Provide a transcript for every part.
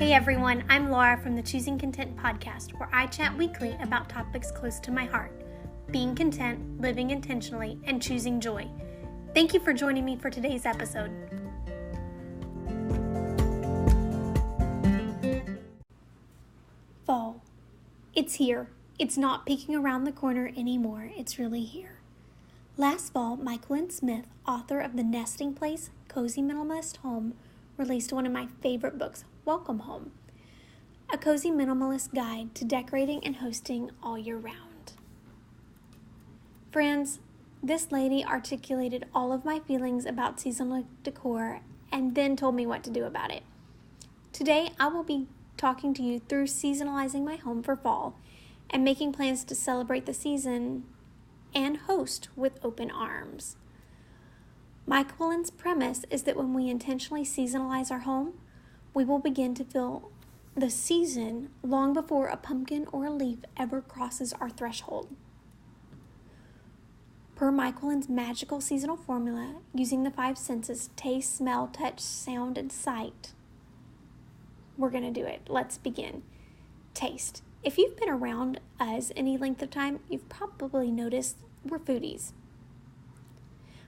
Hey everyone, I'm Laura from the Choosing Content podcast, where I chat weekly about topics close to my heart: being content, living intentionally, and choosing joy. Thank you for joining me for today's episode. Fall. It's here. It's not peeking around the corner anymore. It's really here. Last fall, Myquillyn Smith, author of The Nesting Place, Cozy Minimalist Home, released one of my favorite books, Welcome Home, a cozy minimalist guide to decorating and hosting all year round. Friends, this lady articulated all of my feelings about seasonal decor and then told me what to do about it. Today, I will be talking to you through seasonalizing my home for fall and making plans to celebrate the season and host with open arms. Myquillyn's premise is that when we intentionally seasonalize our home, we will begin to feel the season long before a pumpkin or a leaf ever crosses our threshold. Per Myquillyn's magical seasonal formula, using the 5 senses, taste, smell, touch, sound, and sight, we're going to do it. Let's begin. Taste. If you've been around us any length of time, you've probably noticed we're foodies.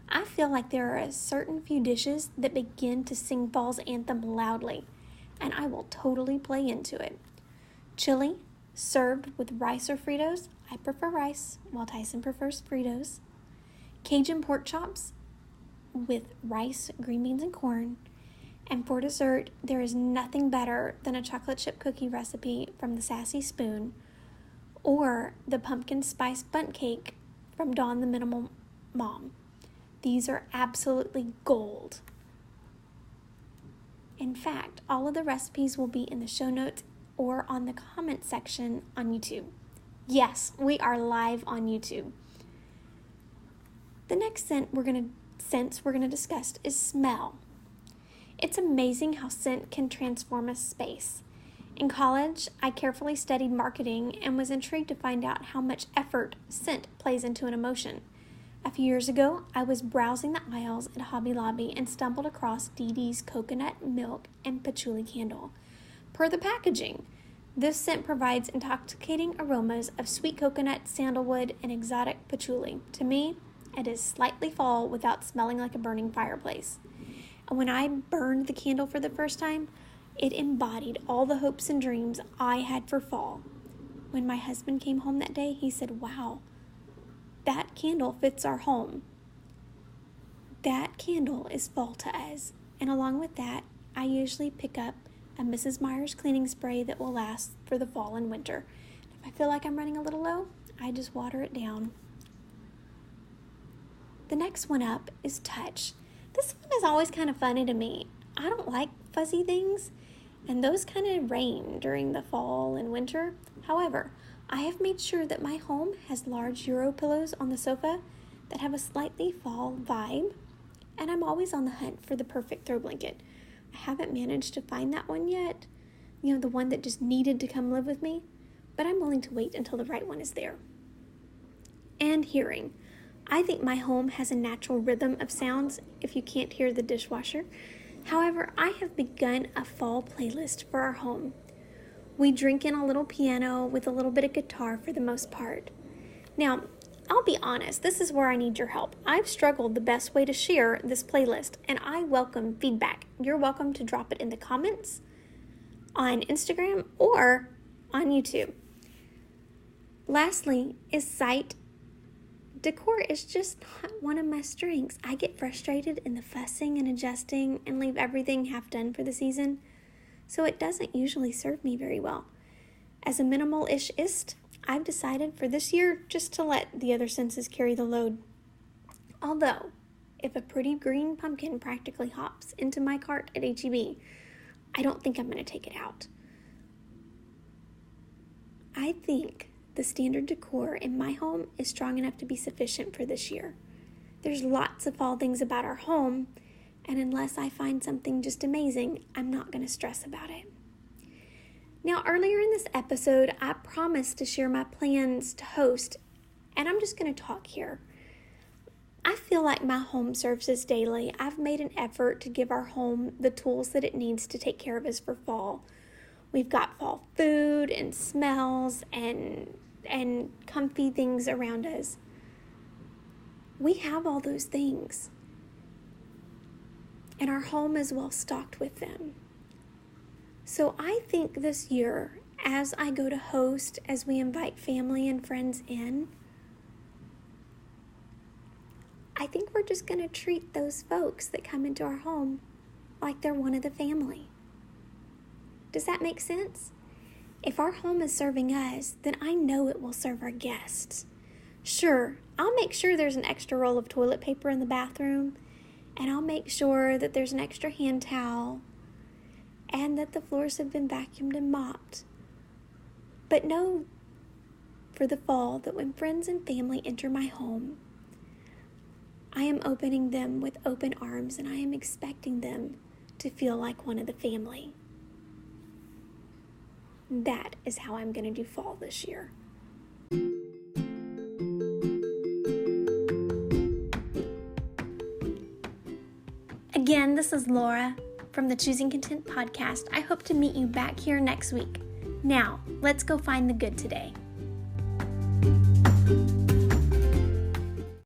I feel like there are a certain few dishes that begin to sing fall's anthem loudly, and I will totally play into it. Chili, served with rice or Fritos. I prefer rice, while Tyson prefers Fritos. Cajun pork chops with rice, green beans, and corn. And for dessert, there is nothing better than a chocolate chip cookie recipe from the Sassy Spoon or the pumpkin spice bundt cake from Dawn the Minimal Mom. These are absolutely gold. In fact, all of the recipes will be in the show notes or on the comment section on YouTube. Yes, we are live on YouTube. The next scent we're going to discuss is smell. It's amazing how scent can transform a space. In college, I carefully studied marketing and was intrigued to find out how much effort scent plays into an emotion. A few years ago, I was browsing the aisles at Hobby Lobby and stumbled across Dee Dee's coconut milk and patchouli candle. Per the packaging, this scent provides intoxicating aromas of sweet coconut, sandalwood, and exotic patchouli. To me, it is slightly fall without smelling like a burning fireplace. And when I burned the candle for the first time, it embodied all the hopes and dreams I had for fall. When my husband came home that day, he said, "Wow, that candle fits our home." That candle is fall to us. And along with that, I usually pick up a Mrs. Meyer's cleaning spray that will last for the fall and winter. If I feel like I'm running a little low, I just water it down. The next one up is touch. This one is always kind of funny to me. I don't like fuzzy things, and those kind of reign during the fall and winter. However, I have made sure that my home has large Euro pillows on the sofa that have a slightly fall vibe, and I'm always on the hunt for the perfect throw blanket. I haven't managed to find that one yet, the one that just needed to come live with me, but I'm willing to wait until the right one is there. And hearing. I think my home has a natural rhythm of sounds if you can't hear the dishwasher. However, I have begun a fall playlist for our home. We drink in a little piano with a little bit of guitar for the most part. Now, I'll be honest, this is where I need your help. I've struggled the best way to share this playlist, and I welcome feedback. You're welcome to drop it in the comments on Instagram or on YouTube. Lastly is sight. Decor is just not one of my strengths. I get frustrated in the fussing and adjusting and leave everything half done for the season, so it doesn't usually serve me very well. As a minimal-ishist, I've decided for this year just to let the other senses carry the load. Although, if a pretty green pumpkin practically hops into my cart at H-E-B, I don't think I'm going to take it out. I think the standard decor in my home is strong enough to be sufficient for this year. There's lots of fall things about our home, and unless I find something just amazing, I'm not going to stress about it. Now, earlier in this episode, I promised to share my plans to host, and I'm just going to talk here. I feel like my home serves us daily. I've made an effort to give our home the tools that it needs to take care of us for fall. We've got fall food and smells and comfy things around us. We have all those things. And our home is well stocked with them. So I think this year, as I go to host, as we invite family and friends in, I think we're just going to treat those folks that come into our home like they're one of the family. Does that make sense? If our home is serving us, then I know it will serve our guests. Sure, I'll make sure there's an extra roll of toilet paper in the bathroom, and I'll make sure that there's an extra hand towel, and that the floors have been vacuumed and mopped. But know for the fall that when friends and family enter my home, I am opening them with open arms, and I am expecting them to feel like one of the family. That is how I'm going to do fall this year. Again, this is Laura from the Choosing Content podcast. I hope to meet you back here next week. Now, let's go find the good today.